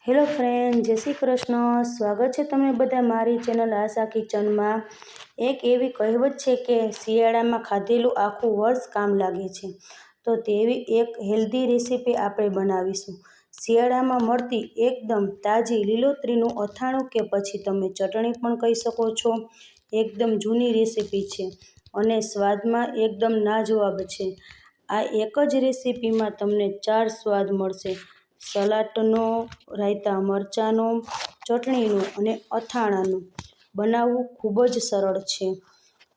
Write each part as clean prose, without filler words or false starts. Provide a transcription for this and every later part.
Hello friend, જય શ્રી કૃષ્ણ. સ્વાગત છે તમે બધા મારી ચેનલ આશા કિચનમાં. એક એવી કહેવત છે કે શિયાળામાં ખાધેલું આખું વર્ષ કામ લાગે છે. તો તેવી એક હેલ્ધી રેસીપી આપણે બનાવીશું. શિયાળામાં મળતી એકદમ તાજી લીલોતરીનું અથાણું કે પછી તમે ચટણી પણ કહી શકો છો. એકદમ જૂની રેસીપી છે અને સ્વાદમાં એકદમ નાજવાબ છે. આ એક જ રેસીપીમાં તમને 4 સ્વાદ મળશે: સલાડનો, રાયતા મરચાંનો, ચટણીનો અને અથાણાનો. બનાવવું ખૂબ જ સરળ છે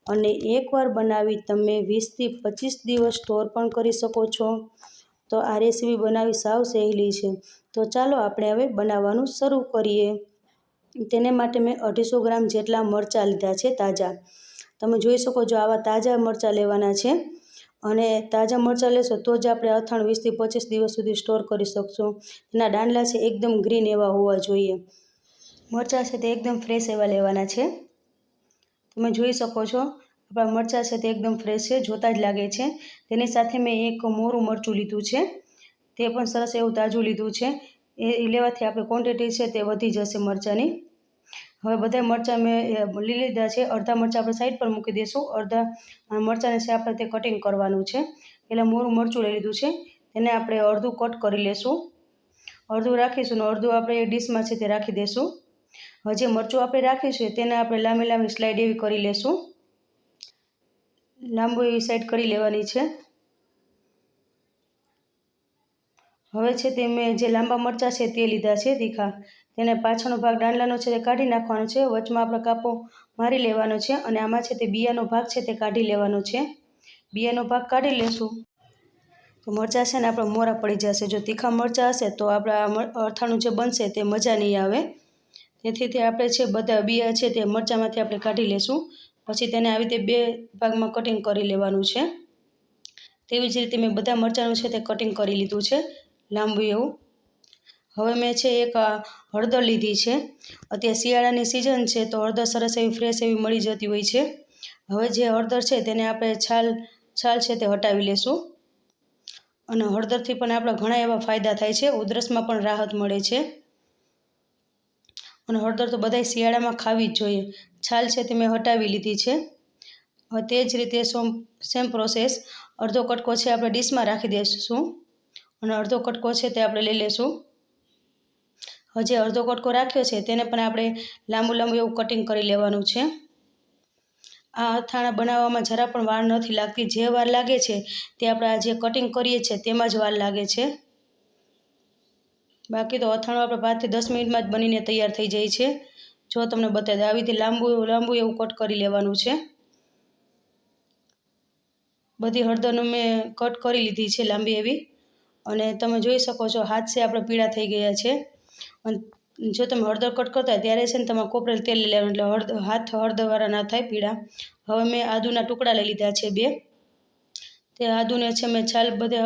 અને એકવાર બનાવી તમે 20થી 25 દિવસ સ્ટોર પણ કરી શકો છો. તો આ રેસીપી બનાવવી સાવ સહેલી છે. તો ચાલો આપણે હવે બનાવવાનું શરૂ કરીએ. તેને માટે મેં 250 ગ્રામ જેટલા મરચાં લીધા છે તાજા. તમે જોઈ શકો છો આવા તાજા મરચાં લેવાના છે અને તાજા મરચાં લેશો તો જ આપણે અથાણું 20થી 25 દિવસ સુધી સ્ટોર કરી શકશો. એના દાંડલા છે એકદમ ગ્રીન એવા હોવા જોઈએ. મરચાં છે તે એકદમ ફ્રેશ એવા લેવાના છે. તમે જોઈ શકો છો આપણા મરચાં છે તે એકદમ ફ્રેશ છે, જોતા જ લાગે છે. તેની સાથે મેં એક મોરું મરચું લીધું છે, તે પણ સરસ એવું તાજું લીધું છે. એ લેવાથી આપણે ક્વોન્ટિટી છે તે વધી જશે મરચાંની. હવે બધા મરચાં મેં લઈ લીધા છે. અડધા મરચાં આપણે સાઈડ પર મૂકી દઈશું. અડધા મરચાંને છે આપણે તે કટિંગ કરવાનું છે. પહેલાં મોરું મરચું લઈ લીધું છે, તેને આપણે અડધું કટ કરી લેશું. અડધું રાખીશું અને અડધું આપણે ડીશમાં છે તે રાખી દઈશું. હવે જે મરચું આપણે રાખ્યું છે તેને આપણે લાંબી લાંબી સ્લાઇડ એવી કરી લેશું. લાંબુ એવી સાઈડ કરી લેવાની છે. હવે છે તે મેં જે લાંબા મરચાં છે તે લીધા છે તીખા, તેને પાછળનો ભાગ દાંડલાનો છે તે કાઢી નાખવાનો છે. વચમાં આપણે કાપો મારી લેવાનો છે અને આમાં છે તે બિયાનો ભાગ છે તે કાઢી લેવાનો છે. બિયાનો ભાગ કાઢી લેશું તો મરચાં છે ને આપણે મોરા પડી જશે. જો તીખા મરચાં હશે તો આપણા અથાણું જે બનશે તે મજા નહીં આવે. તેથી તે આપણે છે બધા બિયા છે તે મરચાંમાંથી આપણે કાઢી લેશું. પછી તેને આવી રીતે 2 ભાગમાં કટિંગ કરી લેવાનું છે. તેવી જ રીતે મેં બધા મરચાંનું છે તે કટિંગ કરી લીધું છે લાંબુ એવું. હવે મેં છે એક હળદર લીધી છે. અત્યારે શિયાળાની સિઝન છે તો હળદર સરસ એવી ફ્રેશ એવી મળી જતી હોય છે. હવે જે હળદર છે તેને આપણે છાલ છે તે હટાવી લેશું. અને હળદરથી પણ આપણા ઘણા એવા ફાયદા થાય છે. ઉધરસમાં પણ રાહત મળે છે અને હળદર તો બધાય શિયાળામાં ખાવી જ જોઈએ. છાલ છે તે મેં હટાવી લીધી છે. હવે તે જ રીતે સેમ પ્રોસેસ અડધો કટકો છે આપણે ડીશમાં રાખી દઈશું અને અડધો કટકો છે તે આપણે લઈ લેશું. હવે જે અડધો કટકો રાખ્યો છે તેને પણ આપણે લાંબુ એવું કટિંગ કરી લેવાનું છે. આ અથાણા બનાવવામાં જરા પણ વાર નથી લાગતી. જે વાર લાગે છે તે આપણે જે કટિંગ કરીએ છીએ તેમાં જ વાર લાગે છે. બાકી તો અથાણું આપણે 5 થી 10 મિનિટમાં જ બનીને તૈયાર થઈ જાય છે. જો તમને બતાવી દઉં આવી રીતે લાંબુ એવું કટ કરી લેવાનું છે. બધી હળદરનું મેં કટ કરી લીધી છે લાંબી એવી અને તમે જોઈ શકો છો હાથ છે આપણે પીળા થઈ ગયા છે. અને જો તમે હળદર કટ કરતા હોય ત્યારે છે ને તમારે કોપરેલ તેલ લઈ લેવાનું એટલે હાથ હળદરવાળા ના થાય પીળા. હવે મેં આદુના ટુકડા લઈ લીધા છે 2. તે આદુને છે મેં છાલ બધે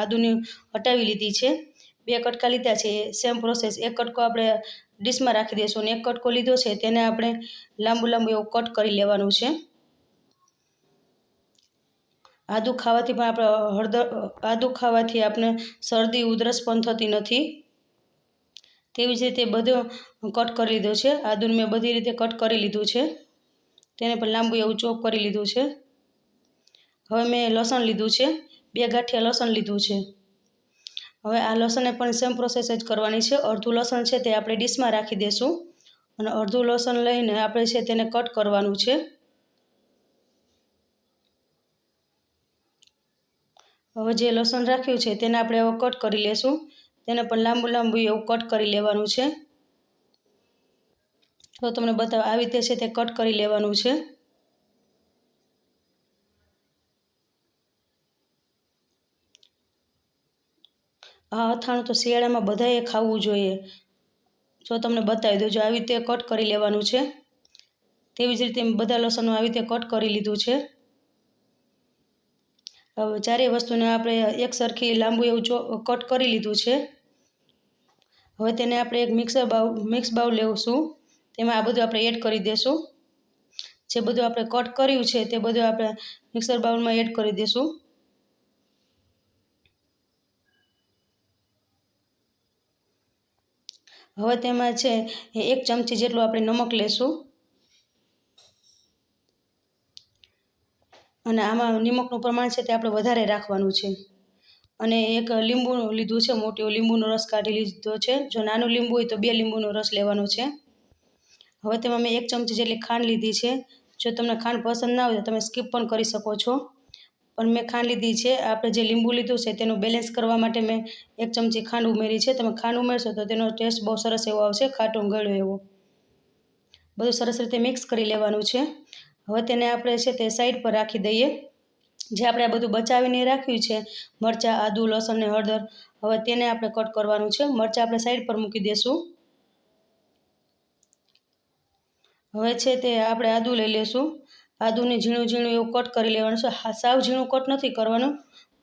આદુની હટાવી લીધી છે. 2 કટકા લીધા છે. સેમ પ્રોસેસ એક કટકો આપણે ડીશમાં રાખી દઈશું અને એક કટકો લીધો છે તેને આપણે લાંબુ એવું કટ કરી લેવાનું છે. આદુ ખાવાથી આપણે શરદી ઉધરસ પણ થતી નથી. તેવી જ રીતે બધું કટ કરી લીધું છે. આદુને મેં બધી રીતે કટ કરી લીધું છે. તેને પણ લાંબુ એવું ચોપ કરી લીધું છે. હવે મેં લસણ લીધું છે. 2 ગાંઠિયા લસણ લીધું છે. હવે આ લસણને પણ સેમ પ્રોસેસ જ કરવાની છે. અડધું લસણ છે તે આપણે ડીશમાં રાખી દઈશું અને અડધું લસણ લઈને આપણે છે તેને કટ કરવાનું છે. હવે જે લસણ રાખ્યું છે તેને આપણે હવે કટ કરી લેશું. તેને પણ લાંબુ એવું કટ કરી લેવાનું છે. તો તમને બતાવો આવી રીતે છે તે કટ કરી લેવાનું છે. આ અથાણું તો શિયાળામાં બધાએ ખાવું જોઈએ. જો તમને બતાવી દઉં જો આવી રીતે કટ કરી લેવાનું છે. તેવી જ રીતે બધા લસણનું આવી રીતે કટ કરી લીધું છે. હવે ચારેય વસ્તુને આપણે એક સરખી લાંબુ એવું કટ કરી લીધું છે. હવે તેને આપણે એક મિક્સ બાઉલ લેવશું. તેમાં આ બધું આપણે એડ કરી દઈશું. જે બધું આપણે કટ કર્યું છે તે બધું આપણે મિક્સર બાઉલમાં એડ કરી દઈશું. હવે તેમાં છે 1 ચમચી જેટલું આપણે નમક લેશું અને આમાં નિમકનું પ્રમાણ છે તે આપણે વધારે રાખવાનું છે અને 1 લીંબુ લીધું છે, મોટું લીંબુનો રસ કાઢી લીધો છે। જો નાનું લીંબુ હોય તો 2 લીંબુનો રસ લેવાનો છે। હવે તેમાં મેં 1 ચમચી જેટલી ખાંડ લીધી છે। જો તમને ખાંડ પસંદ ના હોય તો તમે સ્કીપ પણ કરી શકો છો, પણ મેં ખાંડ લીધી છે। આપણે જે લીંબુ લીધું છે તેનું બેલેન્સ કરવા માટે મેં 1 ચમચી ખાંડ ઉમેરી છે। તમે ખાંડ ઉમેરશો તો તેનો ટેસ્ટ બહુ સરસ એવો આવશે, ખાટો ગળ્યો એવો। બધું સરસ રીતે મિક્સ કરી લેવાનું છે। હવે તેને આપણે છે તે સાઈડ પર રાખી દઈએ। જે આપણે આ બધું બચાવીને રાખ્યું છે, મરચાં, આદુ, લસણ ને હળદર, હવે તેને આપણે કટ કરવાનું છે। મરચાં આપણે સાઈડ પર મૂકી દઈશું। હવે છે તે આપણે આદુ લઈ લેશું। આદુને ઝીણું ઝીણું એવું કટ કરી લેવાનું છે। સાવ ઝીણું કટ નથી કરવાનું,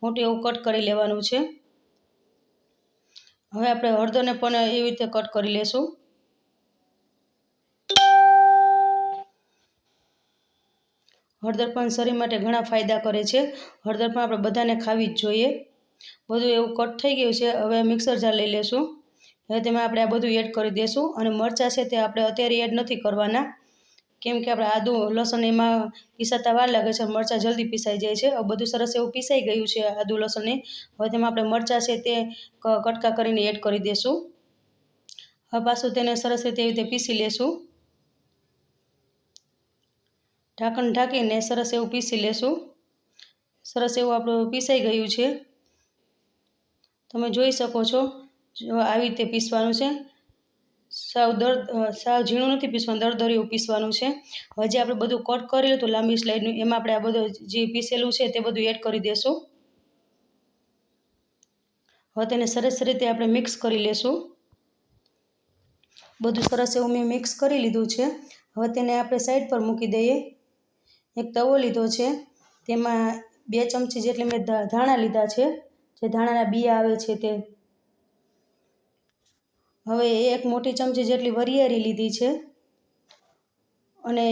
મોટું એવું કટ કરી લેવાનું છે। હવે આપણે હળદરને પણ એવી રીતે કટ કરી લેશું। હળદર પણ શરીર માટે ઘણા ફાયદા કરે છે। હળદર પણ આપણે બધાને ખાવી જ જોઈએ। બધું એવું કટ થઈ ગયું છે। હવે મિક્સર જાર લઈ લેશું। હવે તેમાં આપણે આ બધું એડ કરી દઈશું અને મરચાં છે તે આપણે અત્યારે એડ નથી કરવાના, કેમ કે આપણે આદુ લસણ એમાં પીસાતા વાર લાગે છે, મરચાં જલ્દી પીસાઈ જાય છે। હવે બધું સરસ એવું પીસાઈ ગયું છે આદુ લસણને। હવે તેમાં આપણે મરચાં છે તે કટકા કરીને એડ કરી દઈશું। હવે પાછું તેને સરસ રીતે એવી રીતે પીસી લેશું। ઢાંકણ ઢાંકીને સરસ એવું પીસી લેશું। સરસ એવું આપણું પીસાઈ ગયું છે, તમે જોઈ શકો છો। જો આવી રીતે પીસવાનું છે, સાવ ઝીણું નથી પીસવાનું, દરદરિયું પીસવાનું છે। હવે જે આપણે બધું કટ કરેલું હતું લાંબી સ્લાઇડનું, એમાં આપણે આ બધું જે પીસેલું છે તે બધું એડ કરી દઈશું। હવે તેને સરસ રીતે આપણે મિક્સ કરી લેશું। બધું સરસ એવું મેં મિક્સ કરી લીધું છે। હવે તેને આપણે સાઈડ પર મૂકી દઈએ। એક તવો લીધો છે, તેમાં 2 ચમચી જેટલી મેં ધાણા લીધા છે, જે ધાણાના બિયા આવે છે તે। હવે 1 મોટી ચમચી જેટલી વરિયાળી લીધી છે અને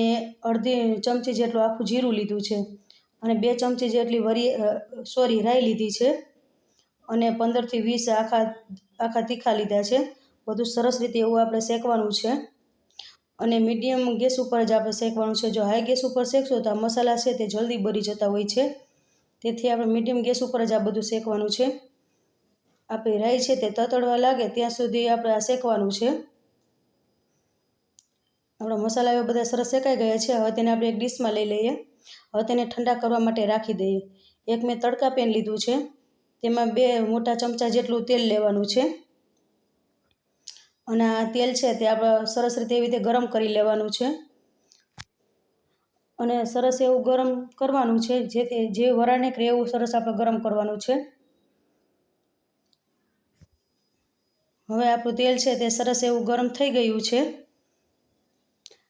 અડધી ચમચી જેટલું આખું જીરું લીધું છે અને 2 ચમચી જેટલી રાઈ લીધી છે અને 15 થી 20 આખા તીખા લીધા છે। બધું સરસ રીતે એવું આપણે શેકવાનું છે અને મીડિયમ ગેસ ઉપર જ આપણે શેકવાનું છે। જો હાઈ ગેસ ઉપર શેકશો તો આ મસાલા છે તે જલ્દી બળી જતા હોય છે, તેથી આપણે મીડિયમ ગેસ ઉપર જ આ બધું શેકવાનું છે। આપણી રાઈ છે તે તતડવા લાગે ત્યાં સુધી આપણે આ શેકવાનું છે। આપણા મસાલા એવા બધા સરસ શેકાઈ ગયા છે। હવે તેને આપણે એક ડીશમાં લઈ લઈએ। હવે તેને ઠંડા કરવા માટે રાખી દઈએ। એક મેં તડકા પેન લીધું છે, તેમાં 2 મોટા ચમચા જેટલું તેલ લેવાનું છે અને આ તેલ છે તે આપણે સરસ રીતે એવી રીતે ગરમ કરી લેવાનું છે અને સરસ એવું ગરમ કરવાનું છે, જેથી જે વરાળ નીકળે એવું સરસ આપણે ગરમ કરવાનું છે। હવે આપણું તેલ છે તે સરસ એવું ગરમ થઈ ગયું છે।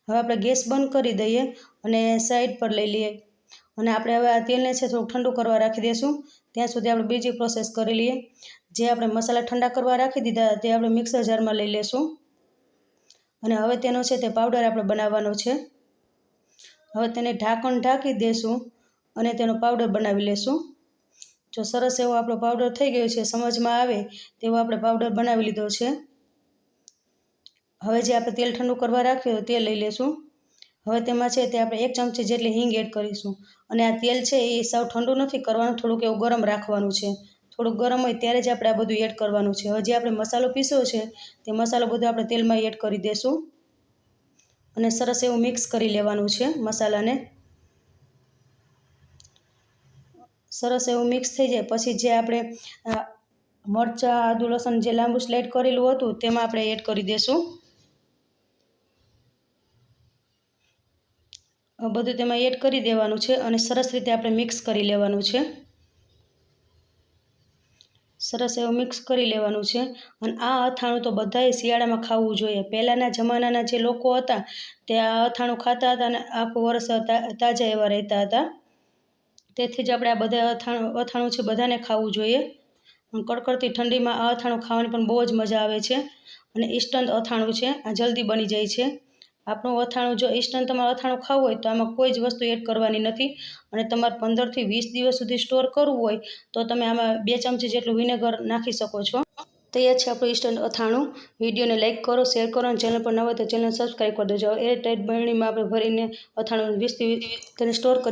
હવે આપણે ગેસ બંધ કરી દઈએ અને સાઈડ પર લઈ લઈએ અને આપણે હવે આ તેલને છે થોડું ઠંડુ કરવા રાખી દઈશું। ત્યાં સુધી આપણે બીજી પ્રોસેસ કરી લઈએ। જે આપણે મસાલા ઠંડા કરવા રાખી દીધા તે આપણે મિક્સર જારમાં લઈ લેશું અને હવે તેનો છે તે પાવડર આપણે બનાવવાનો છે। હવે તેને ઢાંકણ ઢાંકી દેશું અને તેનો પાવડર બનાવી લેશું। જો સરસ એવો આપણો પાવડર થઈ ગયો છે, સમજમાં આવે તેવો આપણે પાવડર બનાવી લીધો છે। હવે જે આપણે તેલ ઠંડુ કરવા રાખ્યું તે લઈ લેશું। હવે તેમાં છે તે આપણે 1 ચમચી જેટલી હિંગ એડ કરીશું અને આ તેલ છે એ સાવ ઠંડુ નથી કરવાનું, થોડુંક એવું ગરમ રાખવાનું છે। થોડુંક ગરમ હોય ત્યારે જ આપણે આ બધું એડ કરવાનું છે। હવે જે આપણે મસાલો પીસ્યો છે તે મસાલો બધો આપણે તેલમાં એડ કરી દઈશું અને સરસ એવું મિક્સ કરી લેવાનું છે મસાલાને। સરસ એવું મિક્સ થઈ જાય પછી જે આપણે મરચાં, આદુ, લસણ જે લાંબુ સ્લાઇડ કરેલું હતું તેમાં આપણે એડ કરી દઈશું। બધું તેમાં એડ કરી દેવાનું છે અને સરસ રીતે આપણે મિક્સ કરી લેવાનું છે। સરસ એવું મિક્સ કરી લેવાનું છે અને આ અથાણું તો બધાએ શિયાળામાં ખાવું જોઈએ। પહેલાંના જમાનાના જે લોકો હતા તે આ અથાણું ખાતા હતા અને આખું વરસ તાજા એવા રહેતા હતા। તેથી જ આપણે આ બધા અથાણું છે બધાને ખાવું જોઈએ। કડકડતી ઠંડીમાં આ અથાણું ખાવાની પણ બહુ જ મજા આવે છે અને ઇન્સ્ટન્ટ અથાણું છે, આ જલ્દી બની જાય છે। આપણું અથાણું જો ઇન્સ્ટન્ટ તમારે અથાણું ખાવું હોય તો આમાં કોઈ જ વસ્તુ એડ કરવાની નથી અને તમારે 15 થી 20 દિવસ સુધી સ્ટોર કરવું હોય તો તમે આમાં 2 ચમચી જેટલું વિનેગર નાખી શકો છો। તૈયાર છે આપણું ઇન્સ્ટન્ટ અથાણું. વિડીયોને લાઇક કરો, શેર કરો અને ચેનલ પર ન હોય તો ચેનલ સબસ્ક્રાઈબ કરી દેજો. એર ટાઈટ બરણીમાં આપણે ભરીને અથાણું 20 તેને સ્ટોર કરી